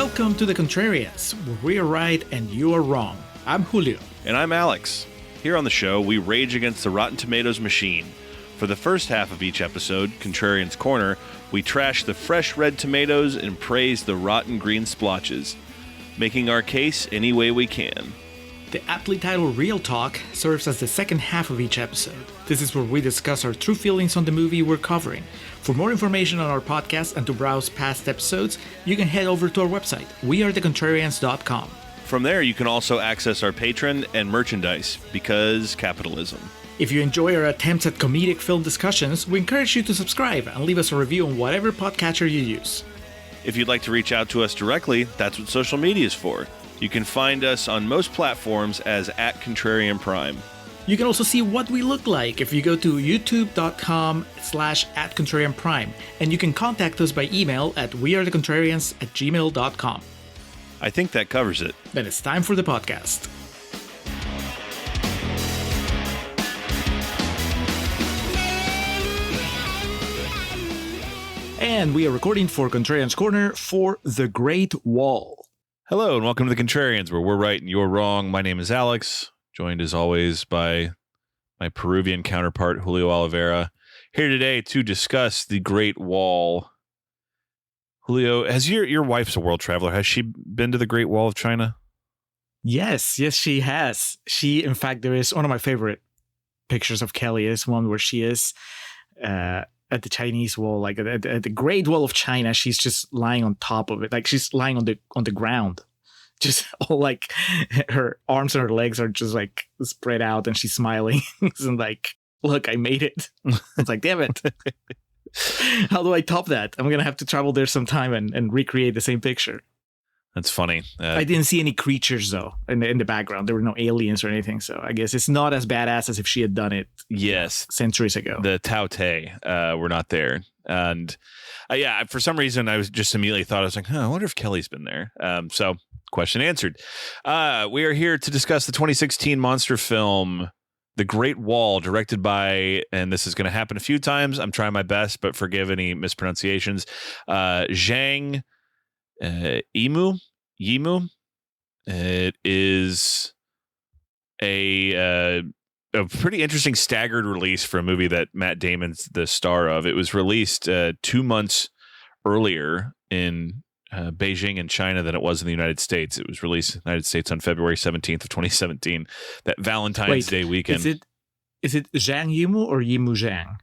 Welcome to the Contrarians, where we are right and you are wrong. I'm Julio. And I'm Alex. Here on the show, we rage against the Rotten Tomatoes machine. For the first half of each episode, Contrarians Corner, we trash the fresh red tomatoes and praise the rotten green splotches, making our case any way we can. The aptly titled Real Talk serves as the second half of each episode. This is where we discuss our true feelings on the movie we're covering. For more information on our podcast and to browse past episodes, you can head over to our website, wearethecontrarians.com. From there, you can also access our Patreon and merchandise, because capitalism. If you enjoy our attempts at comedic film discussions, we encourage you to subscribe and leave us a review on whatever podcatcher you use. If you'd like to reach out to us directly, that's what social media is for. You can find us on most platforms as @ContrarianPrime. You can also see what we look like if you go to youtube.com/@ContrarianPrime, and you can contact us by email at wearethecontrarians@gmail.com. I think that covers it. Then it's time for the podcast. And we are recording for Contrarians Corner for The Great Wall. Hello, and welcome to the Contrarians, where we're right and you're wrong. My name is Alex, joined as always by my Peruvian counterpart, Julio Oliveira, here today to discuss The Great Wall. Julio, has your wife's a world traveler. Has she been to the Great Wall of China? Yes, she has. In fact, there is one of my favorite pictures of Kelly is one where she is at the Chinese wall, like at the Great Wall of China. She's just lying on top of it, like she's lying on the ground, just all like her arms and her legs are just like spread out, and she's smiling and like, look, I made it. It's like, damn it. How do I top that? I'm gonna have to travel there sometime and recreate the same picture. That's funny. I didn't see any creatures though in the background. There were no aliens or anything, so I guess it's not as badass as if she had done it. Yes, centuries ago. The Tao Te were not there, and yeah, for some reason I was just immediately thought, I was like, I wonder if Kelly's been there. So question answered. We are here to discuss the 2016 monster film The Great Wall, directed by, and this is going to happen a few times, I'm trying my best, but forgive any mispronunciations, Zhang Yimou. It is a pretty interesting staggered release for a movie that Matt Damon's the star of. It was released 2 months earlier in Beijing and China than it was in the United States. It was released in the United States on February 17th of 2017, that Valentine's Day weekend. Is it Zhang Yimou or Yimou Zhang?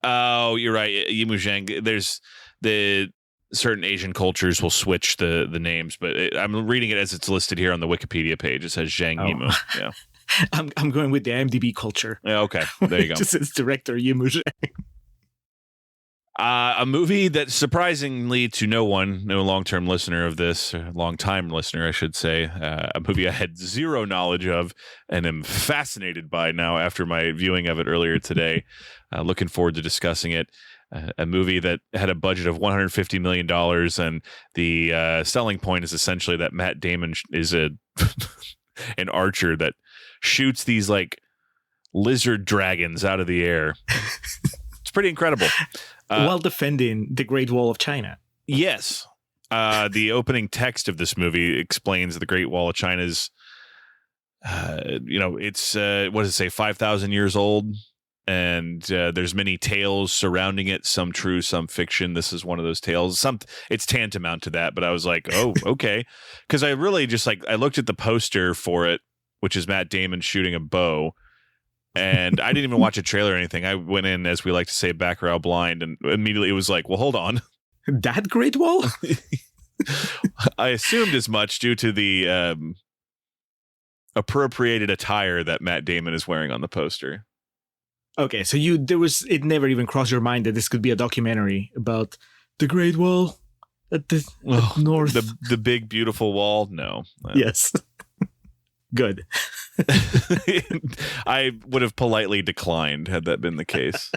Oh, you're right. Yimou Zhang. There's the certain Asian cultures will switch the names, but I'm reading it as it's listed here on the Wikipedia page. It says Zhang Yimou. Yeah. I'm going with the IMDb culture. Yeah, okay. There you go. It just says director Yimou Zhang. A movie that surprisingly to no long-term listener of this, long-time listener, I should say, a movie I had zero knowledge of and am fascinated by now after my viewing of it earlier today. Looking forward to discussing it. A movie that had a budget of $150 million, and the selling point is essentially that Matt Damon is an archer that shoots these like lizard dragons out of the air. It's pretty incredible. While defending the Great Wall of China. Yes. The opening text of this movie explains the Great Wall of China's, it's, what does it say, 5,000 years old? And there's many tales surrounding it, some true, some fiction. This is one of those tales. It's tantamount to that, but I was like, oh, okay. Because I really just I looked at the poster for it, which is Matt Damon shooting a bow. And I didn't even watch a trailer or anything. I went in, as we like to say, back row blind, and immediately it was like, well, hold on. That Great Wall? I assumed as much due to the appropriated attire that Matt Damon is wearing on the poster. Okay, so it never even crossed your mind that this could be a documentary about the Great Wall at the north. The big, beautiful wall? No. Yes. Good. I would have politely declined had that been the case.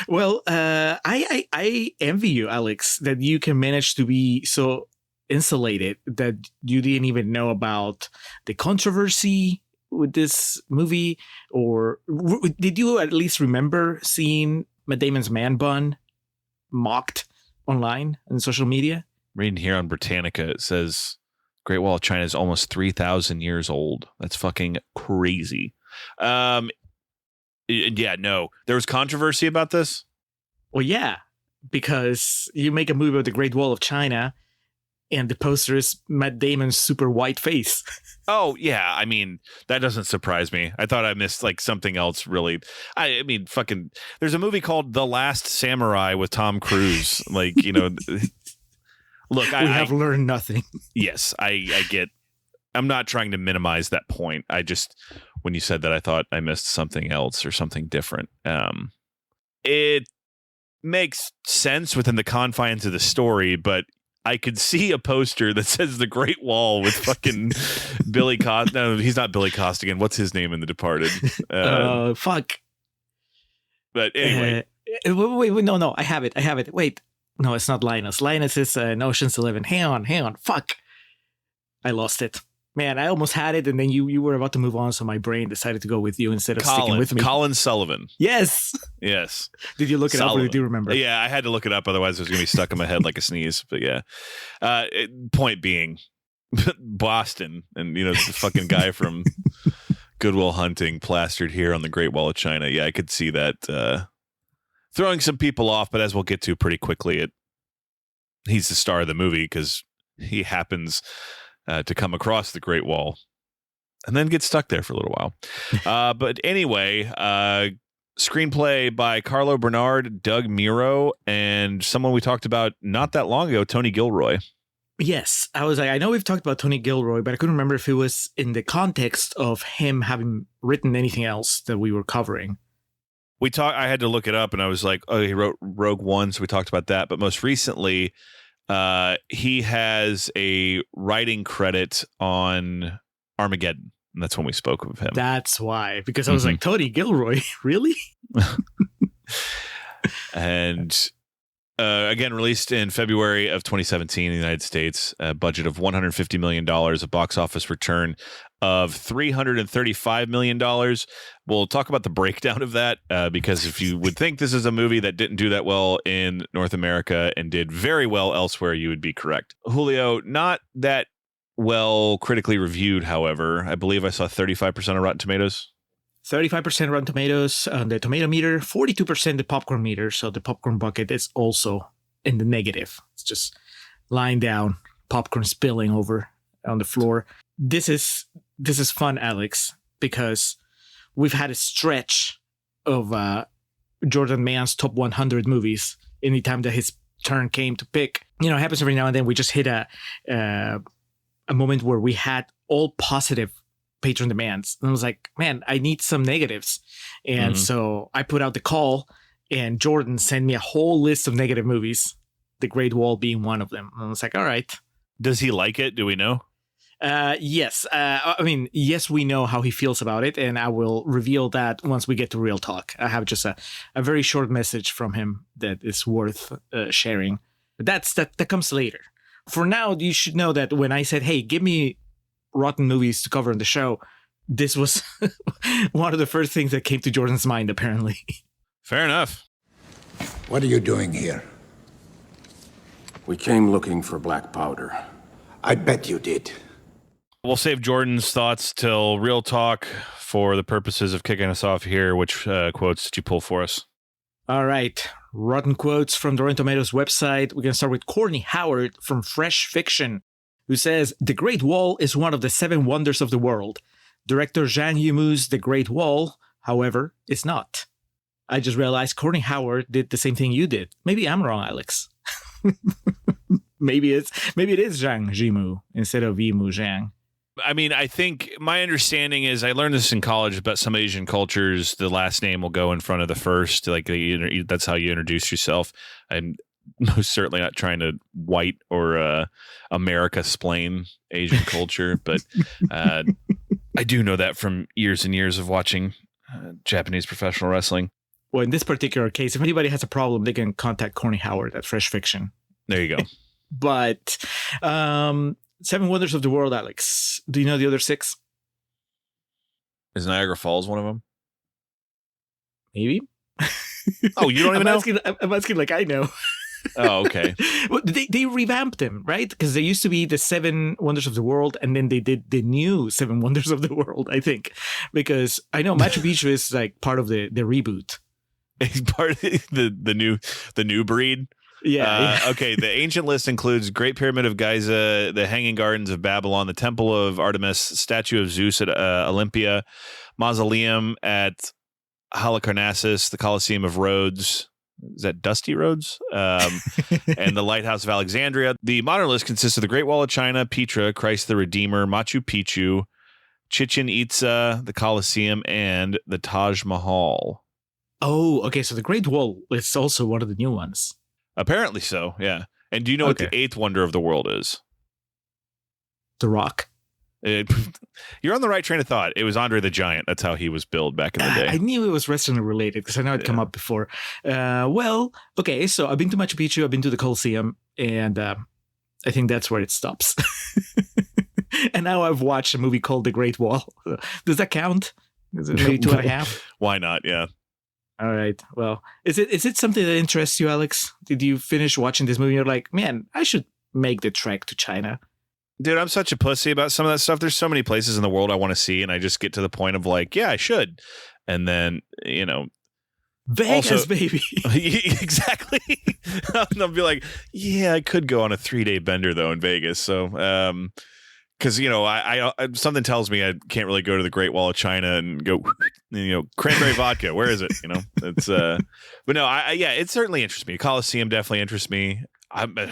Well, I envy you, Alex, that you can manage to be so insulated that you didn't even know about the controversy with this movie, or did you at least remember seeing Matt Damon's man-bun mocked online and social media. Reading here on Britannica, it says Great Wall of China is almost 3,000 years old. That's fucking crazy. Yeah, no. There was controversy about this? Well, yeah, because you make a movie about the Great Wall of China, and the poster is Matt Damon's super white face. Oh, yeah. I mean, that doesn't surprise me. I thought I missed like something else really. I mean, fucking, there's a movie called The Last Samurai with Tom Cruise. Like, you know, look, We have learned nothing. Yes, I get, I'm not trying to minimize that point. I just, when you said that, I thought I missed something else or something different. It makes sense within the confines of the story, but I could see a poster that says The Great Wall with fucking Billy Costigan. No, he's not Billy Costigan. What's his name in The Departed? Fuck. But anyway. Wait, no, I have it. Wait, no, it's not Linus. Linus is in Ocean's 11. Hang on. Fuck. I lost it. Man, I almost had it, and then you were about to move on, so my brain decided to go with you instead of sticking with me. Colin Sullivan. Yes. Yes. Did you look it up, or did you remember? Yeah, I had to look it up, otherwise it was going to be stuck in my head like a sneeze. But yeah. Point being, Boston, and you know, the fucking guy from Good Will Hunting plastered here on the Great Wall of China. Yeah, I could see that throwing some people off, but as we'll get to pretty quickly, he's the star of the movie because he happens to come across the Great Wall and then get stuck there for a little while. But anyway, screenplay by Carlo Bernard, Doug Miro, and someone we talked about not that long ago, Tony Gilroy. Yes, I was like, I know we've talked about Tony Gilroy, but I couldn't remember if it was in the context of him having written anything else that we were covering. I had to look it up, and I was like, oh, he wrote Rogue One, so we talked about that. But most recently, he has a writing credit on Armageddon, and that's when we spoke of him. That's why, because I was like, Tony Gilroy, really? And again, released in February of 2017 in the United States, a budget of $150 million, a box office return of $335 million. We'll talk about the breakdown of that because if you would think this is a movie that didn't do that well in North America and did very well elsewhere, you would be correct. Julio, not that well critically reviewed, however. I believe I saw 35% of Rotten Tomatoes. 35% Rotten Tomatoes on the Tomatometer, 42% the popcorn meter. So the popcorn bucket is also in the negative. It's just lying down, popcorn spilling over on the floor. This is fun, Alex, because we've had a stretch of Jordan Mann's top 100 movies. Anytime that his turn came to pick, you know, it happens every now and then. We just hit a moment where we had all positive patron demands, and I was like, man, I need some negatives. And so I put out the call, and Jordan sent me a whole list of negative movies, The Great Wall being one of them. And I was like, all right. Does he like it? Do we know? Yes. I mean, yes, we know how he feels about it, and I will reveal that once we get to real talk. I have just a very short message from him that is worth sharing. But that comes later. For now, you should know that when I said, hey, give me rotten movies to cover on the show, this was one of the first things that came to Jordan's mind, apparently. Fair enough. What are you doing here? We came looking for black powder. I bet you did. We'll save Jordan's thoughts till real talk for the purposes of kicking us off here. Which quotes did you pull for us? All right. Rotten quotes from the Rotten Tomatoes website. We're going to start with Courtney Howard from Fresh Fiction, who says, The Great Wall is one of the 7 wonders of the world. Director Zhang Yimou's The Great Wall, however, is not. I just realized Courtney Howard did the same thing you did. Maybe I'm wrong, Alex. maybe it is Zhang Yimou instead of Yimou Zhang. I mean, I think my understanding is I learned this in college, but some Asian cultures, the last name will go in front of the first. Like that's how you introduce yourself. I'm most certainly not trying to white or America-splain Asian culture, but I do know that from years and years of watching Japanese professional wrestling. Well, in this particular case, if anybody has a problem, they can contact Courtney Howard at Fresh Fiction. There you go. But 7 Wonders of the World, Alex. Do you know the other 6? Is Niagara Falls one of them? Maybe. Oh, you don't even know? I'm asking like I know. Oh, okay. Well, they revamped them, right? Because they used to be the Seven Wonders of the World, and then they did the new Seven Wonders of the World, I think. Because I know Machu Picchu is like part of the reboot. He's part of the new breed. Yeah. Okay. The ancient list includes Great Pyramid of Giza, the Hanging Gardens of Babylon, the Temple of Artemis, statue of Zeus at Olympia, mausoleum at Halicarnassus, the Colosseum of Rhodes. Is that Dusty Roads? And the Lighthouse of Alexandria. The modern list consists of the Great Wall of China, Petra, Christ the Redeemer, Machu Picchu, Chichen Itza, the Colosseum, and the Taj Mahal. Oh, okay. So the Great Wall is also one of the new ones. Apparently so, yeah. And do you know what the eighth wonder of the world is? The Rock. You're on the right train of thought. It was Andre the Giant. That's how he was billed back in the day. I knew it was wrestling related because I know it'd come up before. Well, okay. So I've been to Machu Picchu. I've been to the Colosseum. And I think that's where it stops. And now I've watched a movie called The Great Wall. Does that count? Is it maybe 2.5? Why not? Yeah. All right. Well, is it something that interests you, Alex? Did you finish watching this movie and you're like, man, I should make the trek to China? Dude, I'm such a pussy about some of that stuff. There's so many places in the world I want to see, and I just get to the point of like, yeah, I should. And then, Vegas, also, baby. Exactly. I'll be like, yeah, I could go on a 3-day bender though in Vegas. So, because I something tells me I can't really go to the Great Wall of China and go, cranberry vodka. Where is it? It's but no, it certainly interests me. Colosseum definitely interests me.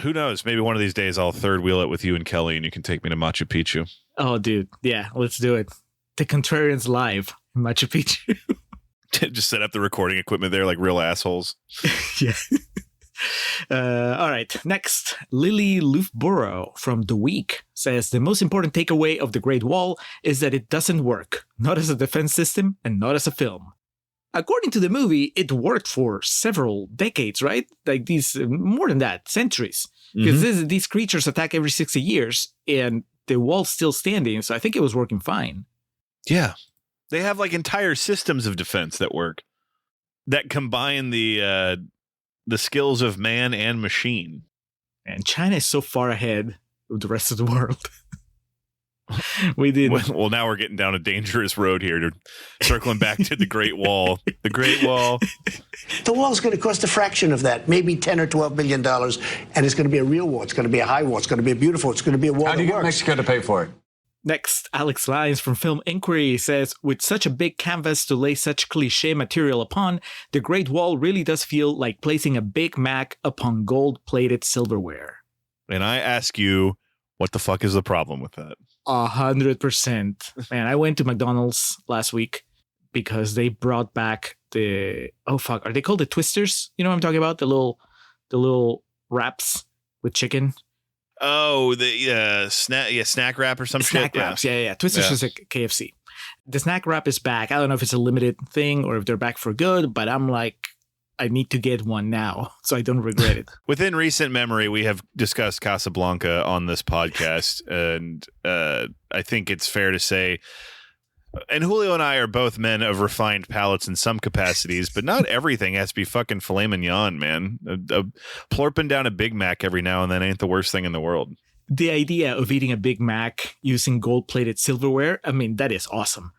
Who knows? Maybe one of these days I'll third wheel it with you and Kelly, and you can take me to Machu Picchu. Oh, dude, yeah, let's do it. The Contrarians live in Machu Picchu. Just set up the recording equipment there like real assholes. Yeah. All right. Next, Lily Loughborough from The Week says the most important takeaway of the Great Wall is that it doesn't work, not as a defense system and not as a film. According to the movie, it worked for several decades, right? Like more than that, centuries. Because these creatures attack every 60 years and the wall's still standing. So I think it was working fine. Yeah. They have like entire systems of defense that work, that combine the skills of man and machine. And China is so far ahead of the rest of the world. We did. Well, now we're getting down a dangerous road here to circling back to the Great Wall. The Great Wall. The wall is going to cost a fraction of that, maybe $10 or $12 billion, and it's going to be a real wall. It's going to be a high wall. It's going to be a beautiful. It's going to be a wall. How do you get Mexico to pay for it? Next, Alex Lyons from Film Inquiry says, with such a big canvas to lay such cliche material upon, the Great Wall really does feel like placing a Big Mac upon gold-plated silverware. And I ask you, what the fuck is the problem with that? 100%. Man, I went to McDonald's last week because they brought back are they called the Twisters? You know what I'm talking about? The little wraps with chicken. Oh, the snack wrap or some snack shit. Wraps, yeah. Twisters is a KFC. The snack wrap is back. I don't know if it's a limited thing or if they're back for good, but I'm like, I need to get one now so I don't regret it. Within recent memory, we have discussed Casablanca on this podcast, and I think it's fair to say, and Julio and I are both men of refined palates in some capacities, but not everything has to be fucking filet mignon, man. Plorping down a Big Mac every now and then ain't the worst thing in the world. The idea of eating a Big Mac using gold-plated silverware, I mean, that is awesome.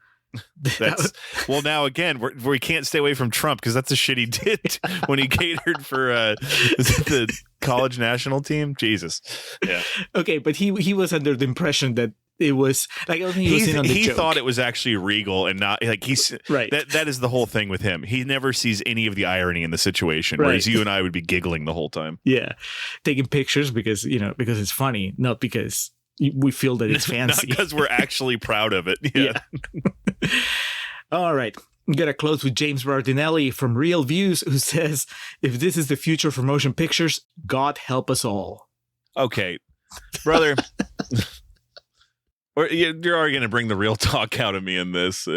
Well, now again, we can't stay away from Trump because that's the shit he did when he catered for the college national team. Jesus, yeah. Okay, but he was under the impression that it was like, I don't think he was in on the he joke. thought it was actually regal and not like he's right. That is the whole thing with him. He never sees any of the irony in the situation, whereas you and I would be giggling the whole time. Yeah, taking pictures because it's funny, not because we feel that it's fancy. Not because we're actually proud of it. Yeah. All right. I'm going to close with James Bardinelli from Real Views, who says, if this is the future for motion pictures, God help us all. Okay, brother. Or you're already going to bring the real talk out of me in this.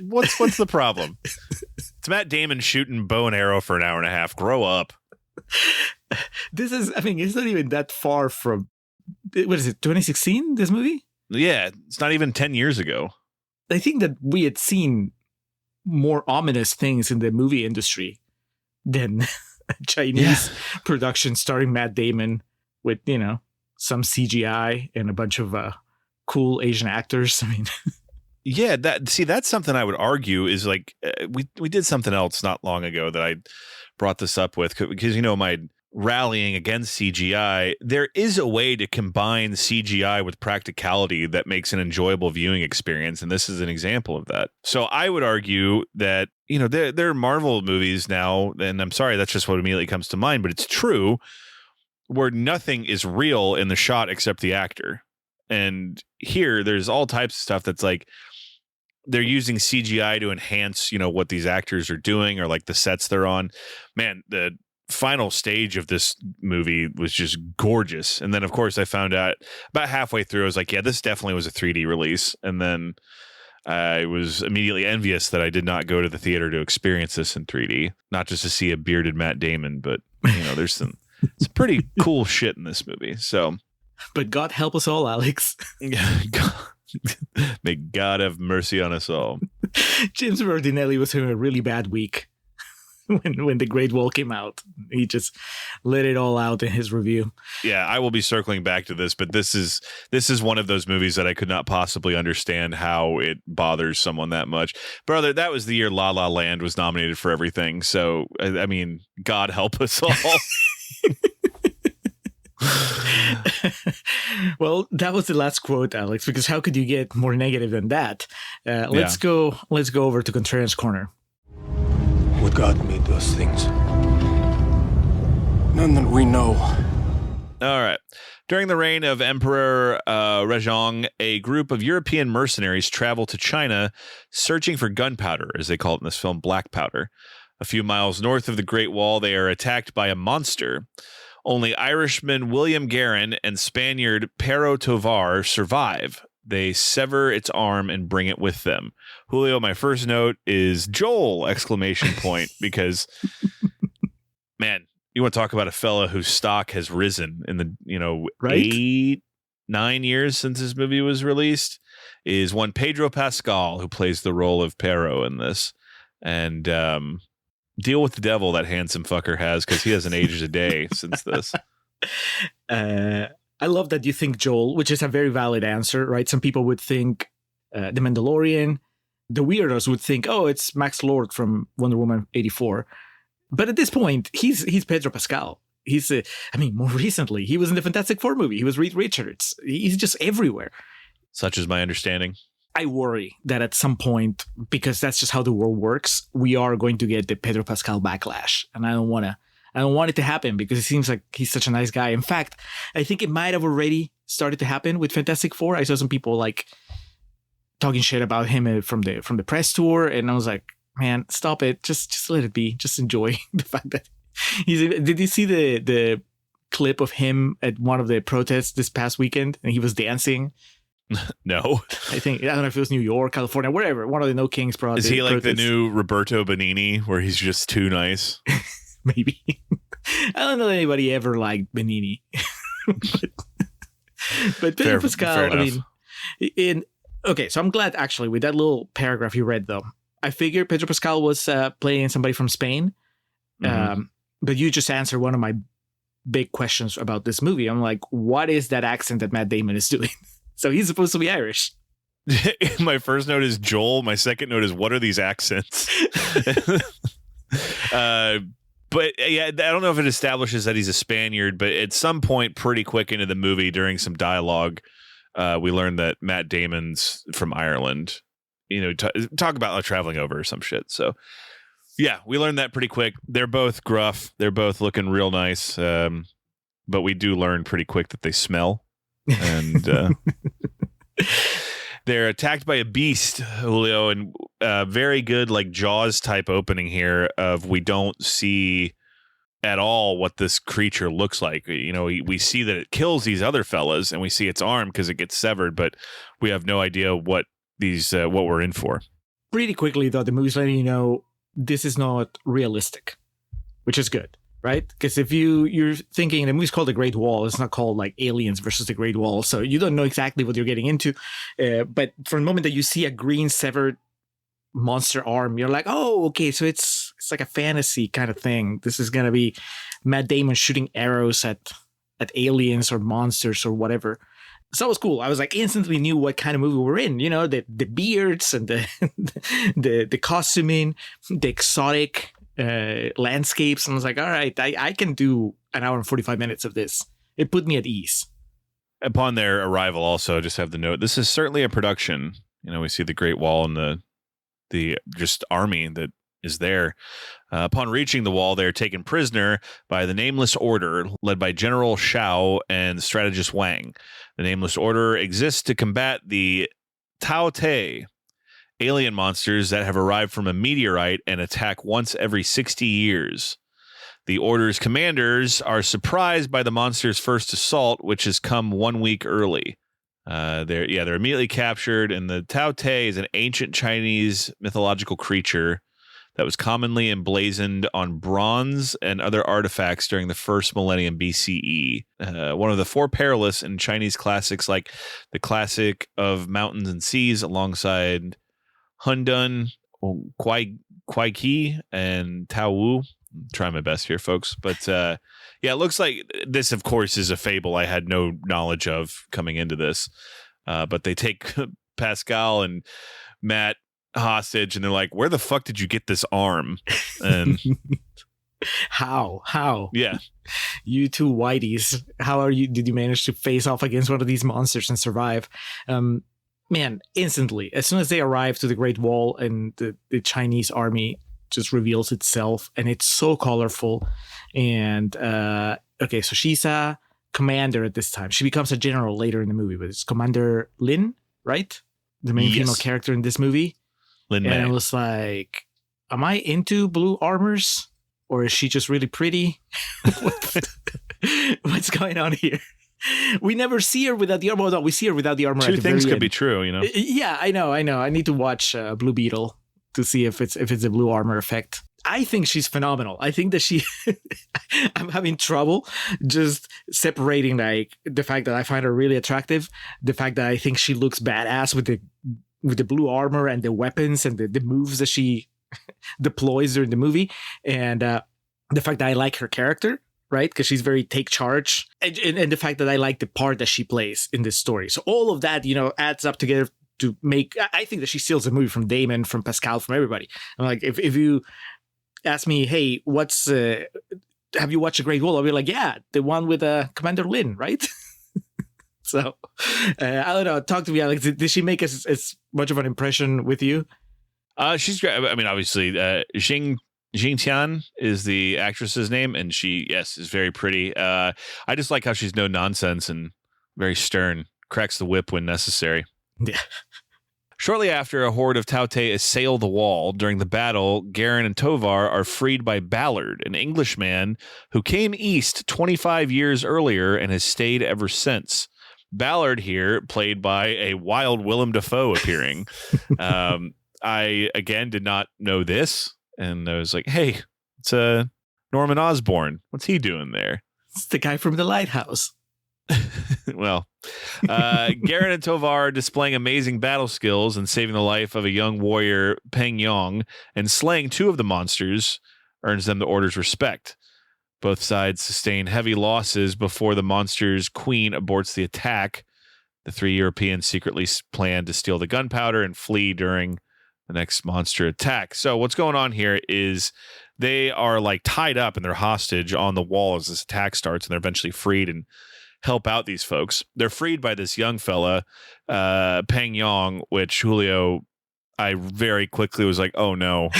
What's the problem? It's Matt Damon shooting bow and arrow for an hour and a half. Grow up. It's not even that far from, what is it, 2016, this movie? Yeah, it's not even 10 years ago. I think that we had seen more ominous things in the movie industry than Chinese production starring Matt Damon with, some CGI and a bunch of cool Asian actors. I mean, yeah, that's something I would argue is like we did something else not long ago that I brought this up with because my rallying against CGI, there is a way to combine CGI with practicality that makes an enjoyable viewing experience, and this is an example of that. So I would argue that there are Marvel movies now, and I'm sorry, that's just what immediately comes to mind, but it's true, where nothing is real in the shot except the actor. And here there's all types of stuff that's like they're using CGI to enhance what these actors are doing or like the sets they're on. Man, the final stage of this movie was just gorgeous. And then of course I found out about halfway through, I was like, yeah, this definitely was a 3D release. And then I was immediately envious that I did not go to the theater to experience this in 3D, not just to see a bearded Matt Damon, but there's some pretty cool shit in this movie. So, but God help us all, Alex. May God have mercy on us all. James Martinelli was having a really bad week when The Great Wall came out. He just let it all out in his review. Yeah, I will be circling back to this, but this is one of those movies that I could not possibly understand how it bothers someone that much. Brother, that was the year La La Land was nominated for everything. So, I mean, God help us all. Well, that was the last quote, Alex, because how could you get more negative than that? Let's go over to Contrarians Corner. Would God made those things? None that we know. All right. During the reign of Emperor Rejong, a group of European mercenaries travel to China searching for gunpowder, as they call it in this film, black powder. A few miles north of the Great Wall, they are attacked by a monster. Only Irishman William Guerin and Spaniard Pedro Tovar survive. They sever its arm and bring it with them. Julio, my first note is Joel! Exclamation point, because, man, you want to talk about a fella whose stock has risen in the, right? 8-9 years since this movie was released, is one Pedro Pascal, who plays the role of Pedro in this. And deal with the devil that handsome fucker has, because he hasn't aged a day since this. I love that you think Joel, which is a very valid answer, right? Some people would think The Mandalorian. The weirdos would think, oh, it's Max Lord from Wonder Woman 84. But at this point, he's Pedro Pascal. He's, more recently, he was in the Fantastic Four movie. He was Reed Richards. He's just everywhere. Such is my understanding. I worry that at some point, because that's just how the world works, we are going to get the Pedro Pascal backlash. And I don't want it to happen because it seems like he's such a nice guy. In fact, I think it might have already started to happen with Fantastic Four. I saw some people like talking shit about him from the press tour, and I was like, man, stop it. Just let it be. Just enjoy the fact that did you see the clip of him at one of the protests this past weekend and he was dancing? No. I don't know if it was New York, California, wherever. One of the No Kings protests. Is he like the new Roberto Benigni where he's just too nice? Maybe. I don't know that anybody ever liked Benigni. but Pedro Pascal, okay, so I'm glad actually with that little paragraph you read though. I figured Pedro Pascal was playing somebody from Spain. Mm-hmm. But you just answered one of my big questions about this movie. I'm like, what is that accent that Matt Damon is doing? So he's supposed to be Irish. My first note is Joel. My second note is, what are these accents? But yeah, I don't know if it establishes that he's a Spaniard, but at some point pretty quick into the movie during some dialogue, we learned that Matt Damon's from Ireland. Talk about traveling over or some shit. So yeah, we learned that pretty quick. They're both gruff. They're both looking real nice. But we do learn pretty quick that they smell. And they're attacked by a beast, Julio, and very good like Jaws type opening here of we don't see at all what this creature looks like. We see that it kills these other fellas and we see its arm because it gets severed, but we have no idea what we're in for. Pretty quickly though, the movie's letting you know this is not realistic, which is good. Right? Because if you're thinking the movie's called The Great Wall, it's not called like Aliens versus the Great Wall. So you don't know exactly what you're getting into. But from the moment that you see a green severed monster arm, you're like, oh, okay, so it's it's like a fantasy kind of thing. This is gonna be Matt Damon shooting arrows at aliens or monsters or whatever. So it was cool. I was like instantly knew what kind of movie we're in. You know, the beards and the costuming, the exotic landscapes. And I was like, all right, I can do an hour and 45 minutes of this. It put me at ease. Upon their arrival, also, just have the note, this is certainly a production. You know, we see the Great Wall and the just army that is there. Upon reaching the wall, they're taken prisoner by the Nameless Order, led by General Shao and strategist Wang. The Nameless Order exists to combat the Tao Te, alien monsters that have arrived from a meteorite and attack once every 60 years. The Order's commanders are surprised by the monsters' first assault, which has come 1 week early. They're immediately captured, and the Tao Te is an ancient Chinese mythological creature that was commonly emblazoned on bronze and other artifacts during the first millennium BCE. One of the four perilous in Chinese classics, like the classic of Mountains and Seas, alongside Hundun, Kwai Ki, and Tao Wu. I'm trying my best here, folks. But it looks like this, of course, is a fable I had no knowledge of coming into this. But they take Pascal and Matt hostage, and they're like, where the fuck did you get this arm? And how yeah, you two whiteys, did you manage to face off against one of these monsters and survive? Man, instantly, as soon as they arrive to the Great Wall, and the Chinese army just reveals itself, and it's so colorful. And so she's a commander at this time. She becomes a general later in the movie, but it's Commander Lin, right? The main female character in this movie. Lin and May. I was like, am I into blue armors, or is she just really pretty? What's going on here? We never see her without the armor. Well, no, we see her without the armor. Two things could be true, you know. Yeah, I know. I need to watch Blue Beetle to see if it's a blue armor effect. I think she's phenomenal. I think that I'm having trouble just separating like the fact that I find her really attractive, the fact that I think she looks badass with the blue armor and the weapons and the moves that she deploys during the movie, and the fact that I like her character, right? Because she's very take charge, and the fact that I like the part that she plays in this story. So all of that, adds up together to make. I think that she steals the movie from Damon, from Pascal, from everybody. I'm like, if you ask me, hey, have you watched A Great Wall? I'll be like, yeah, the one with Commander Lin, right? So I don't know. Talk to me, Alex. Did she make as much of an impression with you? She's great. I mean, obviously, Jing Tian is the actress's name, and she, is very pretty. I just like how she's no nonsense and very stern. Cracks the whip when necessary. Yeah. Shortly after, a horde of Tao Te assail the wall. During the battle, Garen and Tovar are freed by Ballard, an Englishman who came east 25 years earlier and has stayed ever since. Ballard here, played by a wild Willem Dafoe appearing. I, again, did not know this. And I was like, hey, it's Norman Osborn. What's he doing there? It's the guy from The Lighthouse. Well, Garen and Tovar are displaying amazing battle skills and saving the life of a young warrior, Peng Yong, and slaying two of the monsters earns them the Order's respect. Both sides sustain heavy losses before the monster's queen aborts the attack. The three Europeans secretly plan to steal the gunpowder and flee during the next monster attack. So what's going on here is they are like tied up and they're hostage on the wall as this attack starts, and they're eventually freed and help out these folks. They're freed by this young fella, Peng Yong, which Julio, I very quickly was like, oh no.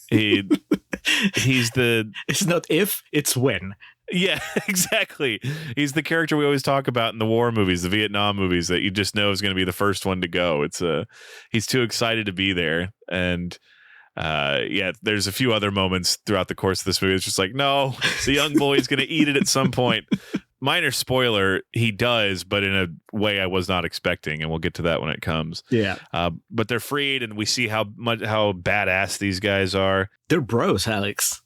He's the... It's not if, it's when. Yeah, exactly. He's the character we always talk about in the war movies, the Vietnam movies, that you just know is going to be the first one to go. He's too excited to be there. And there's a few other moments throughout the course of this movie. It's just like, no, the young boy is going to eat it at some point. Minor spoiler, he does, but in a way I was not expecting, and we'll get to that when it comes. Yeah. But they're freed, and we see how badass these guys are. They're bros, Alex.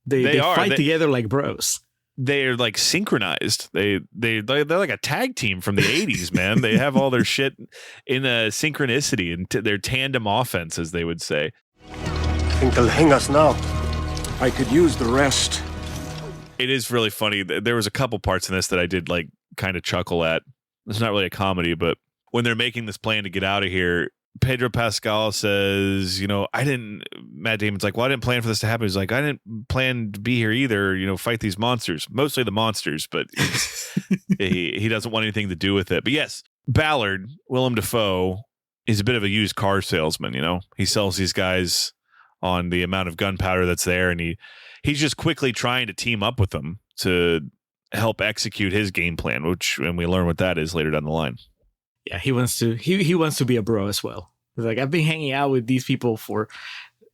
They fight together like bros. They're like synchronized. They're like a tag team from the 80s, man. They have all their shit in a synchronicity and their tandem offense, as they would say. I think they'll hang us now. I could use the rest. It is really funny. There was a couple parts in this that I did like kind of chuckle at. It's not really a comedy, but when they're making this plan to get out of here, Pedro Pascal says, Matt Damon's like, well, I didn't plan for this to happen. He's like, I didn't plan to be here either, fight these monsters, mostly the monsters, but he doesn't want anything to do with it. But yes, Ballard, Willem Dafoe, is a bit of a used car salesman, he sells these guys on the amount of gunpowder that's there. And he's just quickly trying to team up with them to help execute his game plan, and we learn what that is later down the line. Yeah, he wants to be a bro as well. He's like, I've been hanging out with these people for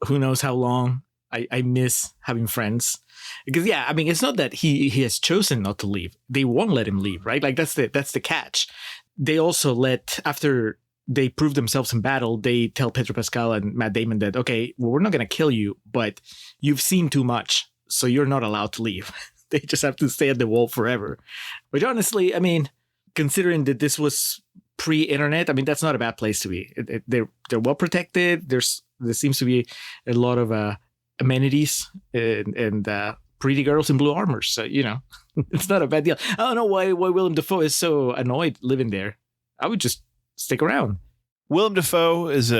who knows how long. I miss having friends. Because it's not that he has chosen not to leave. They won't let him leave, right? Like that's the catch. They also after they prove themselves in battle, they tell Pedro Pascal and Matt Damon that, okay, well, we're not going to kill you, but you've seen too much, so you're not allowed to leave. They just have to stay at the wall forever. Which honestly, considering that this was pre-internet, that's not a bad place to be. They're well protected. There seems to be a lot of amenities and pretty girls in blue armor. So, it's not a bad deal. I don't know why Willem Dafoe is so annoyed living there. I would just stick around. Willem Dafoe is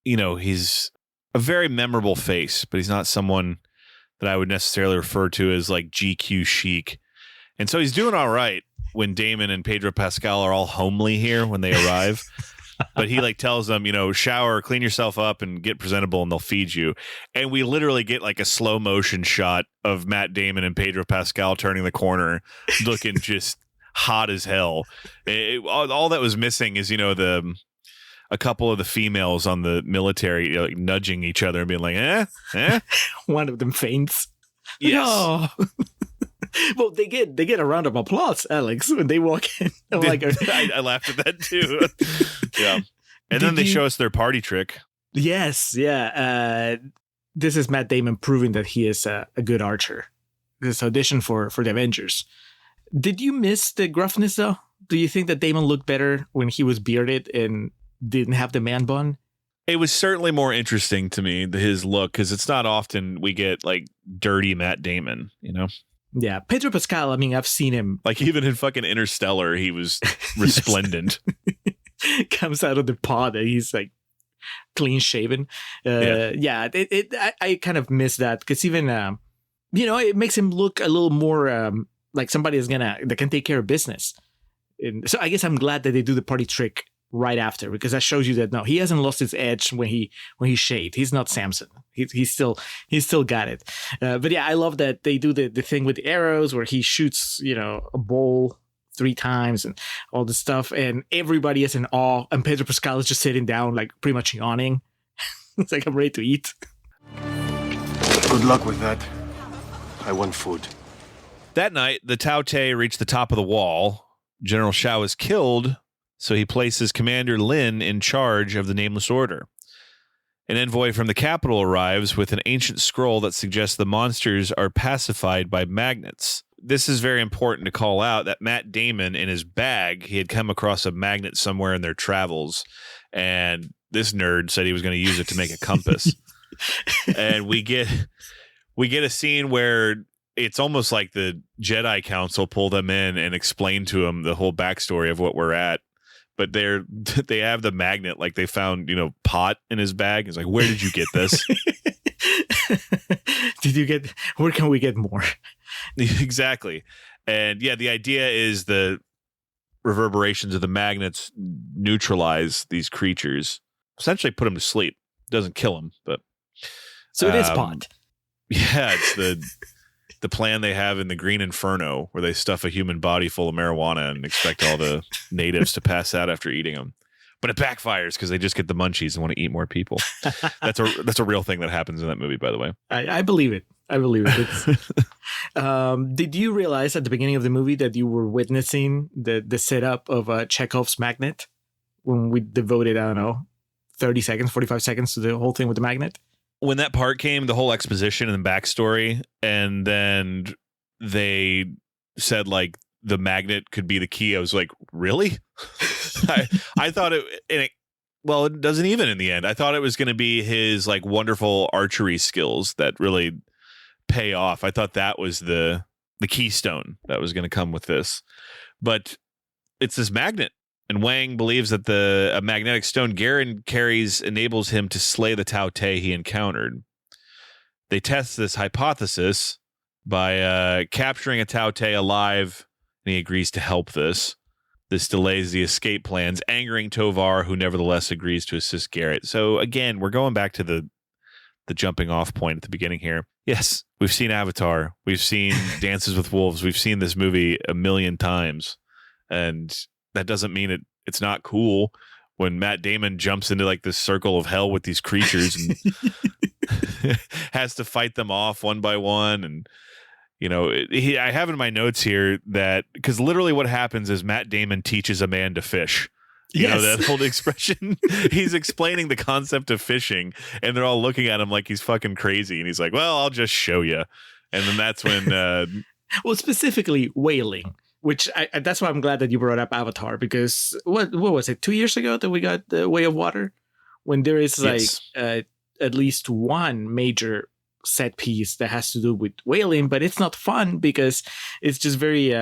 he's a very memorable face, but he's not someone that I would necessarily refer to as like GQ chic. And so he's doing all right when Damon and Pedro Pascal are all homely here when they arrive. But he tells them, shower, clean yourself up and get presentable and they'll feed you. And we literally get like a slow motion shot of Matt Damon and Pedro Pascal turning the corner looking just hot as hell. All that was missing is, a couple of the females on the military nudging each other and being like, eh? One of them faints. Yes. No. Well, they get a round of applause, Alex, when they walk in. I laughed at that too. Yeah. And then they show us their party trick. Yes, yeah. This is Matt Damon proving that he is a good archer. This audition for the Avengers. Did you miss the gruffness though? Do you think that Damon looked better when he was bearded and didn't have the man bun? It was certainly more interesting to me, his look, because it's not often we get like dirty Matt Damon, Yeah, Pedro Pascal, I've seen him. Like even in fucking Interstellar, he was resplendent. Comes out of the pod and he's like clean shaven. I kind of miss that because even, it makes him look a little more like somebody that can take care of business. And so I guess I'm glad that they do the party trick right after, because that shows you that no, he hasn't lost his edge when he shaved. He's not Samson. He's still got it. But yeah, I love that they do the thing with the arrows where he shoots, a bowl 3 times and all this stuff, and everybody is in awe. And Pedro Pascal is just sitting down, like pretty much yawning. It's like, I'm ready to eat. Good luck with that. I want food. That night, the Tao Te reach the top of the wall. General Shao is killed, so he places Commander Lin in charge of the Nameless Order. An envoy from the capital arrives with an ancient scroll that suggests the monsters are pacified by magnets. This is very important to call out that Matt Damon, in his bag, he had come across a magnet somewhere in their travels, and this nerd said he was going to use it to make a compass. And we get a scene where it's almost like the Jedi Council pull them in and explain to them the whole backstory of what we're at. But they have the magnet, like they found, pot in his bag. It's like, where did you get this? Where can we get more? Exactly. And yeah, the idea is the reverberations of the magnets neutralize these creatures, essentially put them to sleep. Doesn't kill them, but. So it is pot. Yeah, it's the plan they have in the Green Inferno, where they stuff a human body full of marijuana and expect all the natives to pass out after eating them. But it backfires because they just get the munchies and want to eat more people. That's a real thing that happens in that movie, by the way. I believe it. Did you realize at the beginning of the movie that you were witnessing the setup of Chekhov's magnet when we devoted, I don't know, 30 seconds, 45 seconds to the whole thing with the magnet? When that part came, the whole exposition and the backstory, and then they said like the magnet could be the key, I was like, really? I thought it doesn't even in the end. I thought it was going to be his like wonderful archery skills that really pay off. I thought that was the keystone that was going to come with this. But it's this magnet. And Wang believes that a magnetic stone Garen carries enables him to slay the Tao Te he encountered. They test this hypothesis by capturing a Tao Te alive, and he agrees to help this. This delays the escape plans, angering Tovar, who nevertheless agrees to assist Garrett. So again, we're going back to the jumping off point at the beginning here. Yes, we've seen Avatar. We've seen Dances with Wolves. We've seen this movie a million times. And that doesn't mean it's not cool when Matt Damon jumps into like this circle of hell with these creatures and has to fight them off one by one. And, you know, I have in my notes here that because literally what happens is Matt Damon teaches a man to fish. You know, that old expression. He's explaining the concept of fishing and they're all looking at him like he's fucking crazy. And he's like, well, I'll just show you. And then that's when. Well, specifically whaling, which that's why I'm glad that you brought up Avatar, because what was it, 2 years ago that we got The Way of Water, when there is like at least one major set piece that has to do with whaling, but it's not fun because it's just very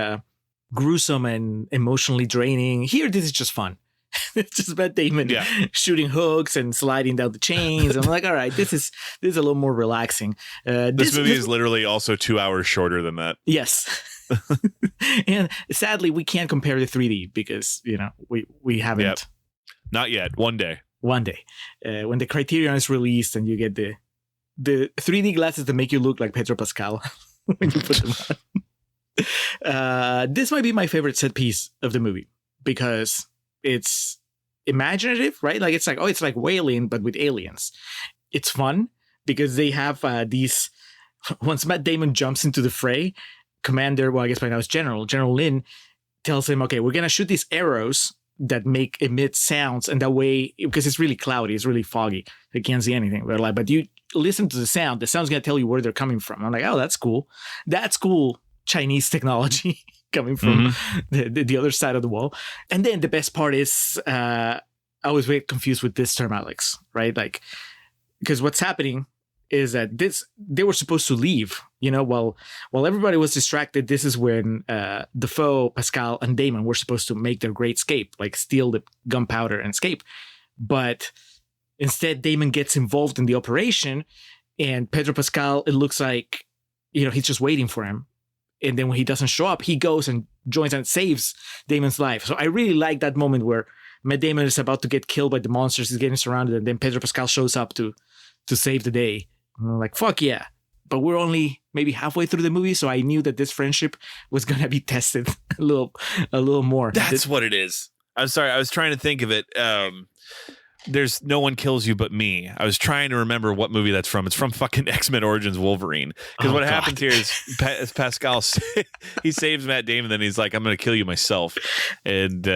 gruesome and emotionally draining. Here, this is just fun. It's just Matt Damon shooting hooks and sliding down the chains. I'm like, all right, this is a little more relaxing. This movie is literally also 2 hours shorter than that. Yes. And sadly, we can't compare the 3D because, you know, we haven't. Yep. Not yet. One day. When the Criterion is released and you get the 3D glasses that make you look like Pedro Pascal when you put them on. This might be my favorite set piece of the movie because it's imaginative, right? Like it's like whaling, but with aliens. It's fun because they have these. Once Matt Damon jumps into the fray, Commander, well, I guess by now it's General Lin, tells him, okay, we're gonna shoot these arrows that emit sounds, and that way, because it's really cloudy, it's really foggy, they can't see anything. But you listen to the sound's gonna tell you where they're coming from. I'm like, oh, that's cool. That's cool Chinese technology coming from the other side of the wall. And then the best part is I was very confused with this term, Alex, right? Like, because what's happening is that they were supposed to leave, you know, while everybody was distracted. This is when Defoe, Pascal, and Damon were supposed to make their great escape, like steal the gunpowder and escape. But instead, Damon gets involved in the operation, and Pedro Pascal, it looks like, you know, he's just waiting for him. And then when he doesn't show up, he goes and joins and saves Damon's life. So I really like that moment where Matt Damon is about to get killed by the monsters. He's getting surrounded, and then Pedro Pascal shows up to save the day. And I'm like, fuck yeah. But we're only maybe halfway through the movie, so I knew that this friendship was going to be tested a little more. That's what it is. I'm sorry. I was trying to think of it. There's No One Kills You But Me. I was trying to remember what movie that's from. It's from fucking X-Men Origins Wolverine. Because what happens here is Pascal, he saves Matt Damon, then he's like, I'm going to kill you myself. And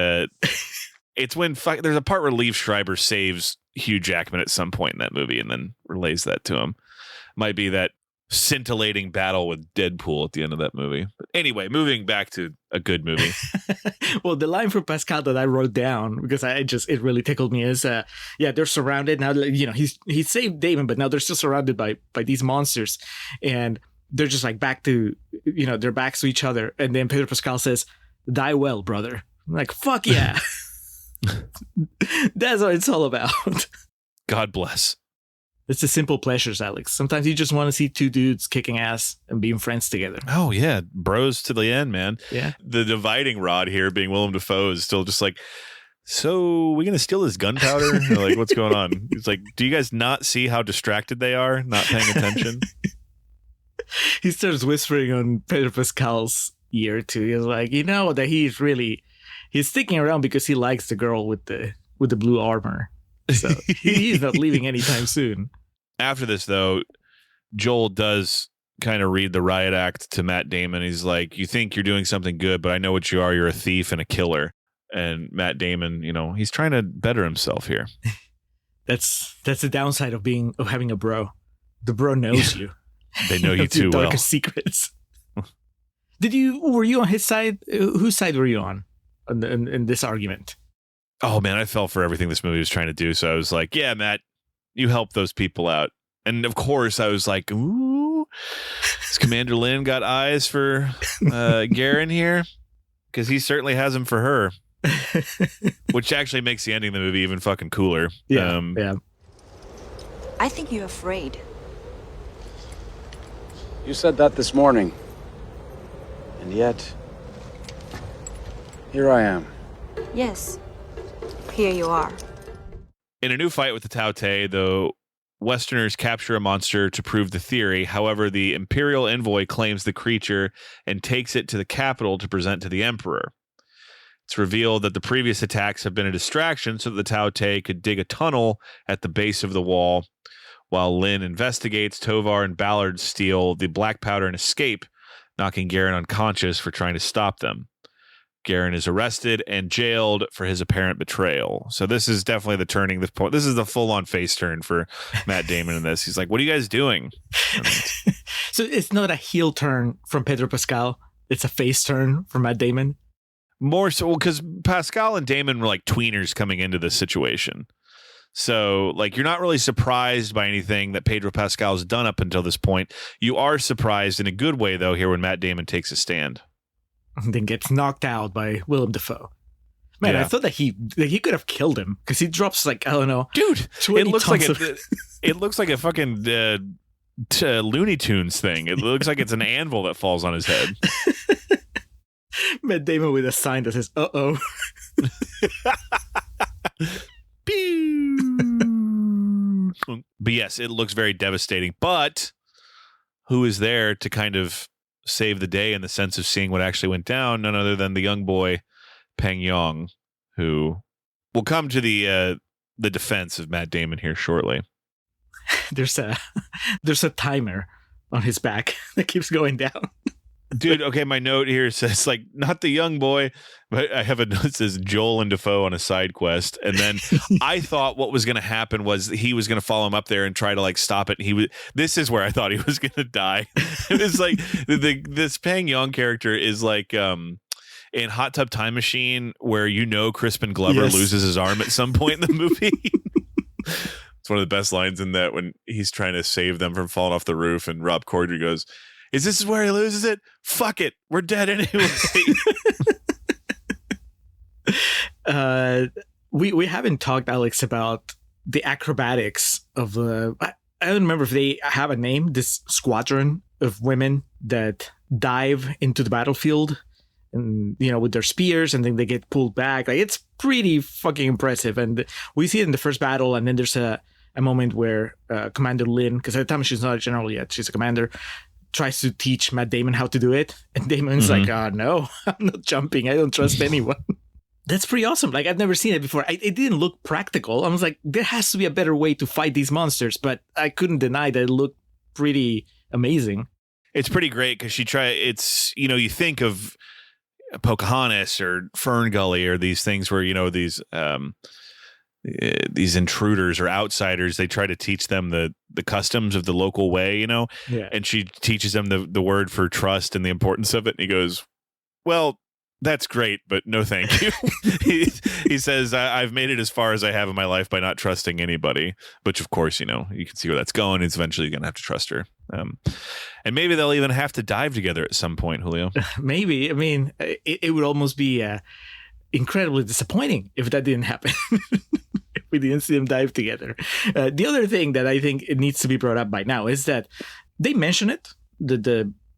it's when there's a part where Liev Schreiber saves Hugh Jackman at some point in that movie and then relays that to him. Might be that scintillating battle with Deadpool at the end of that movie. But anyway, moving back to a good movie. Well, the line from Pascal that I wrote down, because it really tickled me, is they're surrounded now. You know, he saved Damon, but now they're still surrounded by these monsters, and they're just like back to, you know, their backs to each other. And then Pedro Pascal says, "Die well, brother." I'm like, fuck yeah. That's what it's all about. God bless. It's the simple pleasures, Alex. Sometimes you just want to see two dudes kicking ass and being friends together. Oh, yeah. Bros to the end, man. Yeah. The dividing rod here being Willem Dafoe is still just like, so we're going to steal his gunpowder? Like, what's going on? It's like, do you guys not see how distracted they are? Not paying attention? He starts whispering on Pedro Pascal's ear, too. He's like, you know, that he's sticking around because he likes the girl with the blue armor. So he's not leaving anytime soon. After this, though, Joel does kind of read the riot act to Matt Damon. He's like, you think you're doing something good, but I know what you are. You're a thief and a killer. And Matt Damon, you know, he's trying to better himself here. That's the downside of having a bro. The bro knows you. They know you too well. Darkest secrets. Were you on his side? Whose side were you on in this argument? Oh, man, I fell for everything this movie was trying to do. So I was like, yeah, Matt, you help those people out. And of course, I was like, ooh, Has Commander Lin got eyes for Garen here? Because he certainly has them for her. Which actually makes the ending of the movie even fucking cooler. Yeah. I think you're afraid. You said that this morning. And yet, here I am. Yes. Here you are. In a new fight with the Tao Te, the Westerners capture a monster to prove the theory. However, the Imperial envoy claims the creature and takes it to the capital to present to the Emperor. It's revealed that the previous attacks have been a distraction so that the Tao Te could dig a tunnel at the base of the wall. While Lin investigates, Tovar and Ballard steal the black powder and escape, knocking Garen unconscious for trying to stop them. Garen is arrested and jailed for his apparent betrayal. So this is definitely the turning the point. This is the full-on face turn for Matt Damon in this. He's like, what are you guys doing? So it's not a heel turn from Pedro Pascal. It's a face turn from Matt Damon. More so because Pascal and Damon were like tweeners coming into this situation. So like you're not really surprised by anything that Pedro Pascal's done up until this point. You are surprised in a good way, though, here when Matt Damon takes a stand. And then gets knocked out by Willem Dafoe. Man, I thought that he could have killed him because he drops like, I don't know, dude. 20 It looks like tons it looks like a fucking Looney Tunes thing. It looks like it's an anvil that falls on his head. Matt Damon with a sign that says "uh-oh." But yes, it looks very devastating. But who is there to kind of save the day in the sense of seeing what actually went down? None other than the young boy Peng Yong, who will come to the defense of Matt Damon here shortly. There's a timer on his back that keeps going down. Dude, okay, my note here says, like, not the young boy, but I have a note that says Joel and Defoe on a side quest. And then I thought what was going to happen was he was going to follow him up there and try to, like, stop it. This is where I thought he was going to die. It was like, this Peng Yong character is like, in Hot Tub Time Machine, where Crispin Glover loses his arm at some point in the movie. It's one of the best lines in that when he's trying to save them from falling off the roof, and Rob Corddry goes, "Is this where he loses it? Fuck it. We're dead anyway." We haven't talked, Alex, about the acrobatics of the... I don't remember if they have a name, this squadron of women that dive into the battlefield and, with their spears, and then they get pulled back. Like, it's pretty fucking impressive. And we see it in the first battle, and then there's a moment where Commander Lin, because at the time she's not a general yet, she's a commander, tries to teach Matt Damon how to do it. And Damon's like, no, I'm not jumping. I don't trust anyone. That's pretty awesome. Like, I've never seen it before. It didn't look practical. I was like, there has to be a better way to fight these monsters. But I couldn't deny that it looked pretty amazing. It's pretty great because it's, you think of Pocahontas or Fern Gully or these things where, these intruders or outsiders, they try to teach them the customs of the local way, Yeah. And she teaches them the word for trust and the importance of it. And he goes, well, that's great, but no thank you. he says, I've made it as far as I have in my life by not trusting anybody, which of course, you can see where that's going. It's eventually going to have to trust her. And maybe they'll even have to dive together at some point, Julio. Maybe. I mean, it would almost be incredibly disappointing if that didn't happen. If we didn't see them dive together. The other thing that I think it needs to be brought up by now is that they mention it,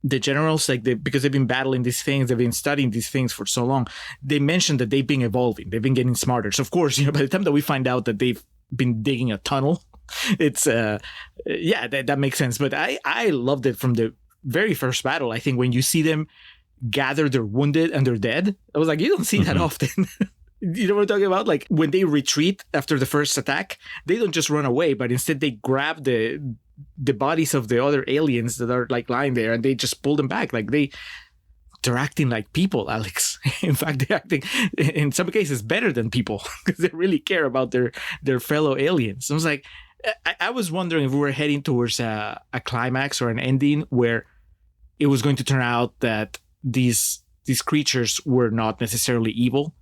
the generals, because they've been battling these things, they've been studying these things for so long. They mentioned that they've been evolving, they've been getting smarter. So of course, by the time that we find out that they've been digging a tunnel, it's that makes sense. But I loved it from the very first battle. I think when you see them gather their wounded and their dead, I was like, you don't see that often. You know what I'm talking about? Like when they retreat after the first attack, they don't just run away, but instead they grab the bodies of the other aliens that are like lying there and they just pull them back. Like they're acting like people, Alex. In fact, they're acting in some cases better than people because they really care about their fellow aliens. I was like, I was wondering if we were heading towards a climax or an ending where it was going to turn out that these creatures were not necessarily evil.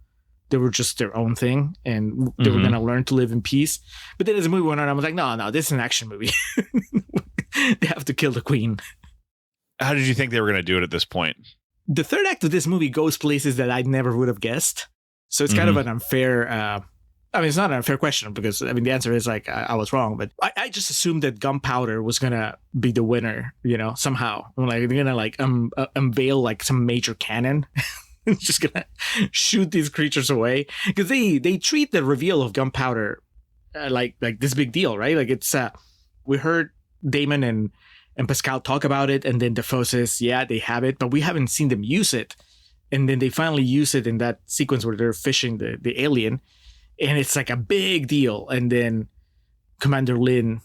They were just their own thing, and they were going to learn to live in peace. But then as the movie went on, I was like, no, this is an action movie. They have to kill the queen. How did you think they were going to do it at this point? The third act of this movie goes places that I never would have guessed. So it's kind of an unfair... I mean, it's not an unfair question because, I mean, the answer is like, I was wrong. But I just assumed that gunpowder was going to be the winner, you know, somehow. Like, they're going to like unveil like some major cannon. It's just going to shoot these creatures away. Because they treat the reveal of gunpowder like this big deal, right? Like it's... we heard Damon and Pascal talk about it, and then Defoe says, yeah, they have it, but we haven't seen them use it. And then they finally use it in that sequence where they're fishing the alien, and it's like a big deal. And then Commander Lin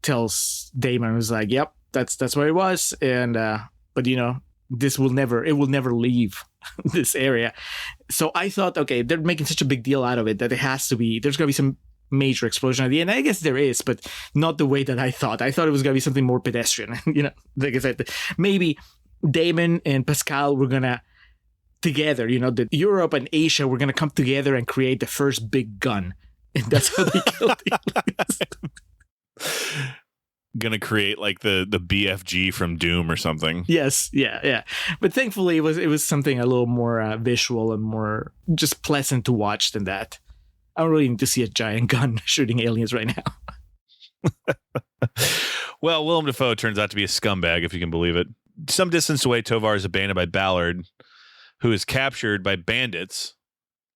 tells Damon, who's like, yep, that's what it was. And but you know, it will never leave this area. So I thought, okay, they're making such a big deal out of it that there's gonna be some major explosion at the end. I guess there is, but not the way that I thought. I thought it was going to be something more pedestrian. You know, like I said, maybe Damon and Pascal were going to together, you know, that Europe and Asia were going to come together and create the first big gun. And that's how they killed the aliens. Gonna create like the BFG from Doom or something. Yes, yeah. But thankfully it was something a little more visual and more just pleasant to watch than that. I don't really need to see a giant gun shooting aliens right now. Well, Willem Dafoe turns out to be a scumbag, if you can believe it. Some distance away, Tovar is abandoned by Ballard, who is captured by bandits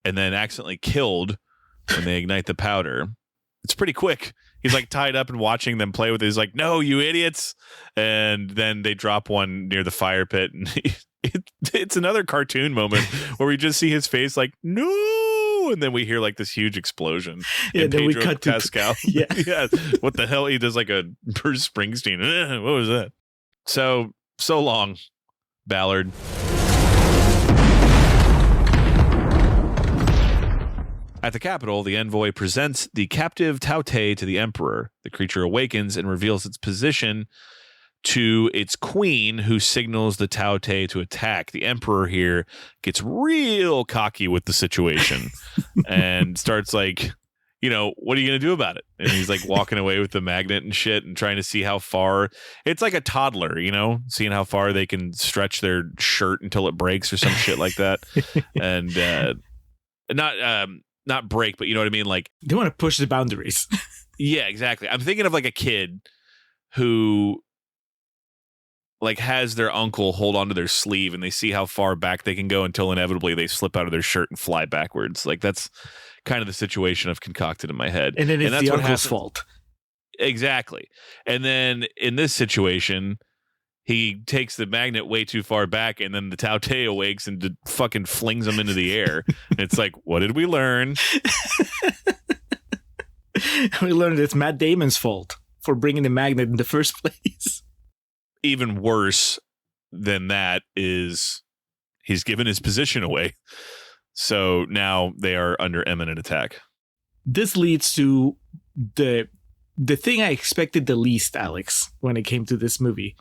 and then accidentally killed when they ignite the powder. It's pretty quick. He's like tied up and watching them play with it. He's like, no, you idiots. And then they drop one near the fire pit. And it's another cartoon moment where we just see his face like, no. And then we hear like this huge explosion. Yeah, and then Pedro we cut Pascal. to Yeah. What the hell? He does like a Bruce Springsteen. What was that? So long, Ballard. At the capital, the envoy presents the captive Taute to the emperor. The creature awakens and reveals its position to its queen, who signals the Taute to attack. The emperor here gets real cocky with the situation and starts like, you know, what are you going to do about it? And he's like walking away with the magnet and shit and trying to see how far. It's like a toddler, you know, seeing how far they can stretch their shirt until it breaks or some shit like that. And not break, but you know what I mean? Like, they want to push the boundaries. Yeah, exactly. I'm thinking of like a kid who like has their uncle hold onto their sleeve and they see how far back they can go until inevitably they slip out of their shirt and fly backwards. Like that's kind of the situation I've concocted in my head. And then it's that's the what uncle's happens. fault. Exactly. And then in this situation, he takes the magnet way too far back, and then the Taute awakes and fucking flings him into the air. And it's like, what did we learn? We learned it's Matt Damon's fault for bringing the magnet in the first place. Even worse than that is he's given his position away. So now they are under imminent attack. This leads to the thing I expected the least, Alex, when it came to this movie.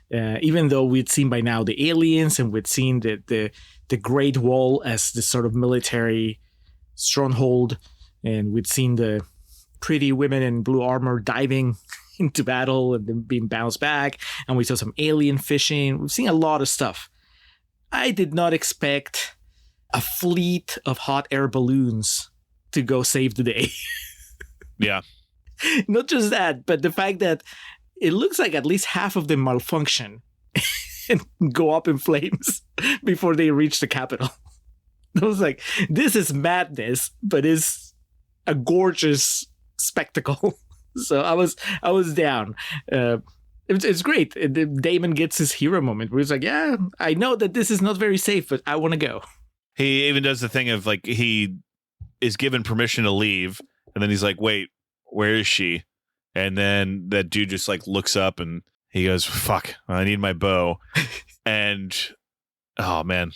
Even though we'd seen by now the aliens and we'd seen the Great Wall as this sort of military stronghold, and we'd seen the pretty women in blue armor diving into battle and then being bounced back, and we saw some alien fishing. We've seen a lot of stuff. I did not expect a fleet of hot air balloons to go save the day. Yeah. Not just that, but the fact that it looks like at least half of them malfunction and go up in flames before they reach the capital. I was like, this is madness, but it's a gorgeous spectacle. So I was down. It's great. Damon gets his hero moment where he's like, yeah, I know that this is not very safe, but I want to go. He even does the thing of like, he is given permission to leave, and then he's like, wait, where is she? And then that dude just like looks up and he goes, fuck, I need my bow. And oh man,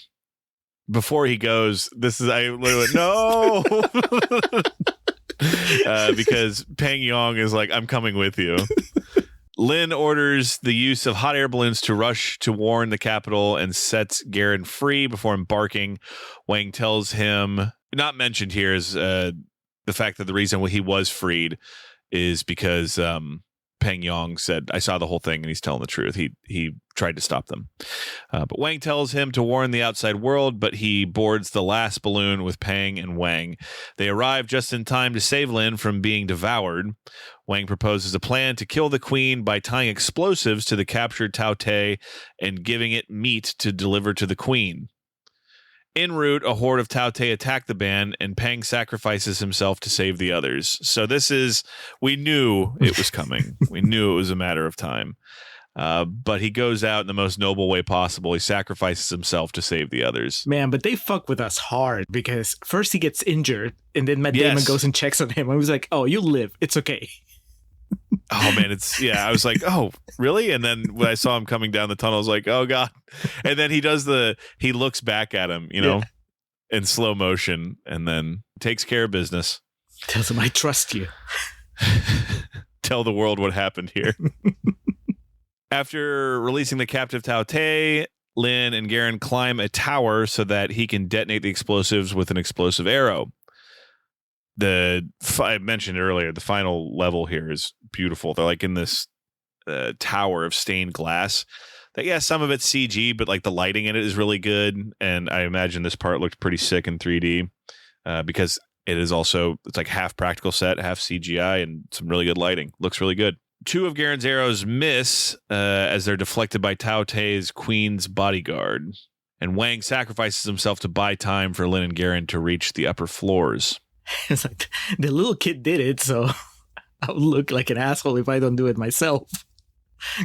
before he goes, I literally went, no. Because Pang Yong is like, I'm coming with you. Lin orders the use of hot air balloons to rush to warn the capital and sets Garen free before embarking. Wang tells him, not mentioned here is the fact that the reason he was freed is because Peng Yong said, I saw the whole thing and he's telling the truth. He tried to stop them. But Wang tells him to warn the outside world, but he boards the last balloon with Peng and Wang. They arrive just in time to save Lin from being devoured. Wang proposes a plan to kill the queen by tying explosives to the captured Tao Te and giving it meat to deliver to the queen. En route, a horde of Tao Te attack the band, and Peng sacrifices himself to save the others. So we knew it was coming. We knew it was a matter of time. But he goes out in the most noble way possible. He sacrifices himself to save the others. Man, but they fuck with us hard because first he gets injured, and then Matt Damon goes and checks on him. And he was like, oh, you live. It's okay. Oh, man, I was like, oh, really? And then when I saw him coming down the tunnel, I was like, oh, God. And then he looks back at him, in slow motion, and then takes care of business. Tells him, I trust you. Tell the world what happened here. After releasing the captive Tao Te, Lin and Garen climb a tower so that he can detonate the explosives with an explosive arrow. I mentioned earlier, the final level here is beautiful. They're like in this tower of stained glass. Some of it's CG, but like the lighting in it is really good. And I imagine this part looked pretty sick in 3D because it's like half practical set, half CGI, and some really good lighting. Looks really good. 2 of Garen's arrows miss as they're deflected by Tao Te's queen's bodyguard. And Wang sacrifices himself to buy time for Lin and Garen to reach the upper floors. It's like, the little kid did it, so I'll look like an asshole if I don't do it myself.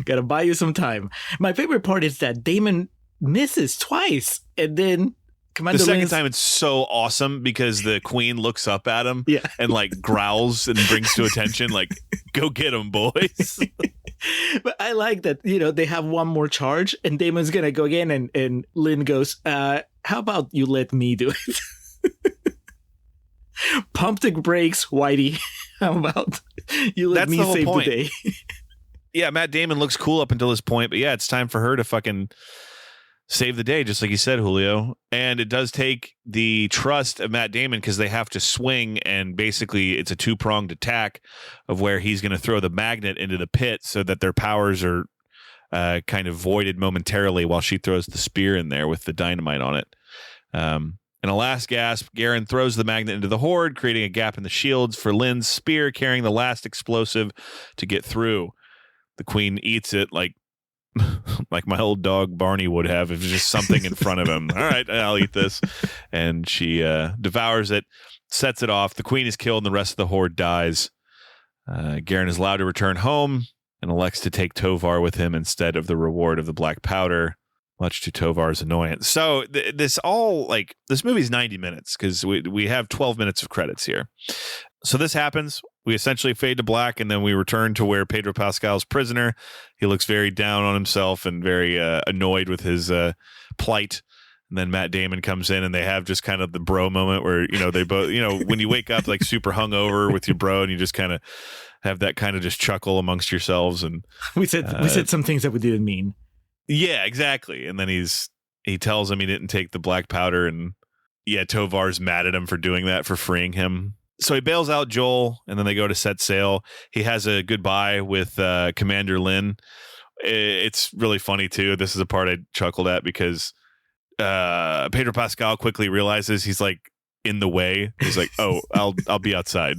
Gotta buy you some time. My favorite part is that Damon misses twice, and then Commander the second Lin's... time it's so awesome because the queen looks up at him and like growls and brings to attention, like, go get him, boys. But I like that, they have one more charge, and Damon's gonna go again, and Lin goes, how about you let me do it? Pump the brakes, Whitey. How about you let me save the day? Yeah, Matt Damon looks cool up until this point, but it's time for her to fucking save the day, just like you said, Julio. And it does take the trust of Matt Damon because they have to swing, and basically it's a 2-pronged attack of where he's going to throw the magnet into the pit so that their powers are kind of voided momentarily while she throws the spear in there with the dynamite on it. In a last gasp, Garen throws the magnet into the horde, creating a gap in the shields for Lin's spear carrying the last explosive to get through. The queen eats it like my old dog Barney would have if just something in front of him. All right, I'll eat this. And she devours it, sets it off. The queen is killed and the rest of the horde dies. Garen is allowed to return home and elects to take Tovar with him instead of the reward of the black powder, much to Tovar's annoyance. So this movie's 90 minutes because we have 12 minutes of credits here. So this happens. We essentially fade to black, and then we return to where Pedro Pascal's prisoner. He looks very down on himself and very annoyed with his plight. And then Matt Damon comes in, and they have just kind of the bro moment where, they both, when you wake up like super hungover with your bro, and you just kind of have that kind of just chuckle amongst yourselves. And we said some things that we didn't mean. Yeah, exactly. And then he tells him he didn't take the black powder, and Tovar's mad at him for doing that, for freeing him. So he bails out Joel, and then they go to set sail. He has a goodbye with Commander Lin. It's really funny too. This is a part I chuckled at because Pedro Pascal quickly realizes he's like in the way. He's like, "Oh, I'll be outside,"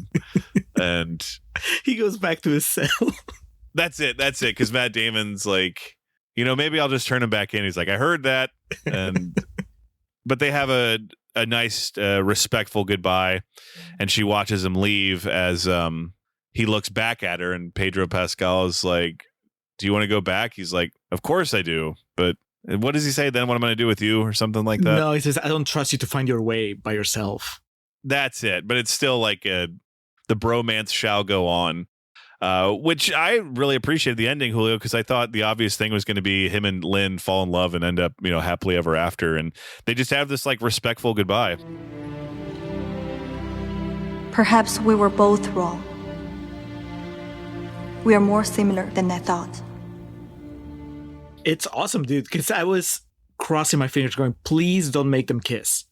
and he goes back to his cell. That's it. Because Matt Damon's like, maybe I'll just turn him back in. He's like, I heard that, but they have a nice, respectful goodbye, and she watches him leave as he looks back at her, and Pedro Pascal is like, do you want to go back? He's like, of course I do, but what does he say then? What am I going to do with you, or something like that? No, he says, I don't trust you to find your way by yourself. That's it, but it's still like the bromance shall go on. Which I really appreciated the ending, Julio, because I thought the obvious thing was going to be him and Lin fall in love and end up, happily ever after. And they just have this like respectful goodbye. Perhaps we were both wrong. We are more similar than I thought. It's awesome, dude, because I was crossing my fingers going, please don't make them kiss.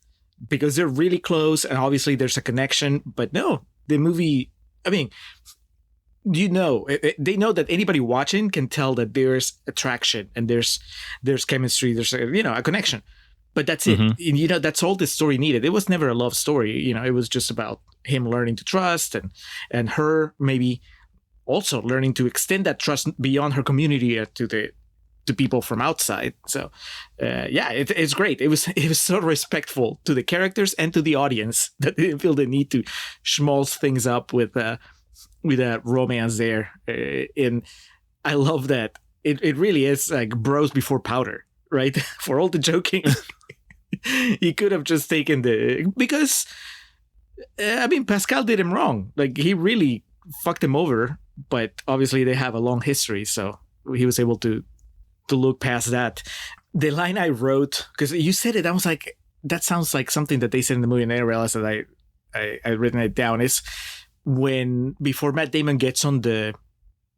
Because they're really close and obviously there's a connection. But no, the movie, they know that anybody watching can tell that there's attraction and there's chemistry, there's a connection, but that's it. And, that's all this story needed. It was never a love story. It was just about him learning to trust and her maybe also learning to extend that trust beyond her community to people from outside. So it's great. It was so respectful to the characters and to the audience that they didn't feel the need to schmaltz things up with a romance there. And I love that it really is like bros before powder, right? For all the joking, he could have just taken because Pascal did him wrong. Like, he really fucked him over, but obviously they have a long history, so he was able to look past that. The line I wrote, because you said it, I was like, that sounds like something that they said in the movie, and I realized that I written it down, is when before Matt Damon gets on the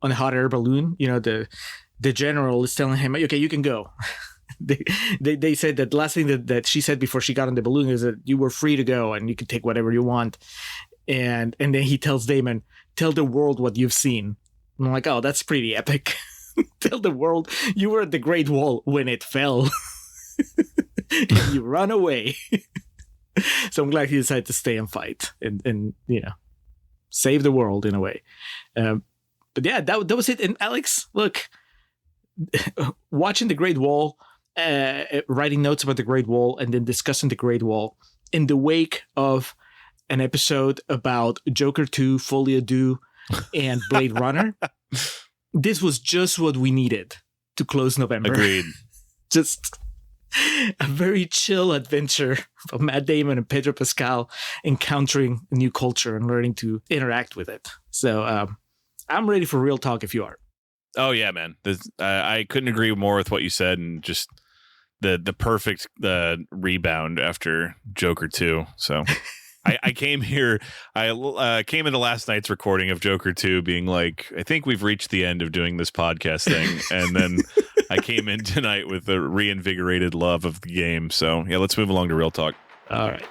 hot air balloon, the general is telling him, okay, you can go. They said that the last thing that she said before she got on the balloon is that you were free to go and you could take whatever you want. And then he tells Damon, tell the world what you've seen. And I'm like, oh, that's pretty epic. Tell the world you were at the Great Wall when it fell. And you run away. So I'm glad he decided to stay and fight and save the world in a way. But yeah, that was it. And Alex, look, watching the Great Wall, writing notes about the Great Wall, and then discussing the Great Wall in the wake of an episode about Joker 2, Folie à Deux, and Blade Runner. This was just what we needed to close November. Agreed. Just a very chill adventure of Matt Damon and Pedro Pascal encountering a new culture and learning to interact with it. So I'm ready for real talk if you are. Oh yeah, man. I couldn't agree more with what you said, and just the perfect rebound after Joker 2. So I came here. I came into last night's recording of Joker 2 being like, I think we've reached the end of doing this podcast thing, and then I came in tonight with a reinvigorated love of the game. So yeah, let's move along to real talk. All right.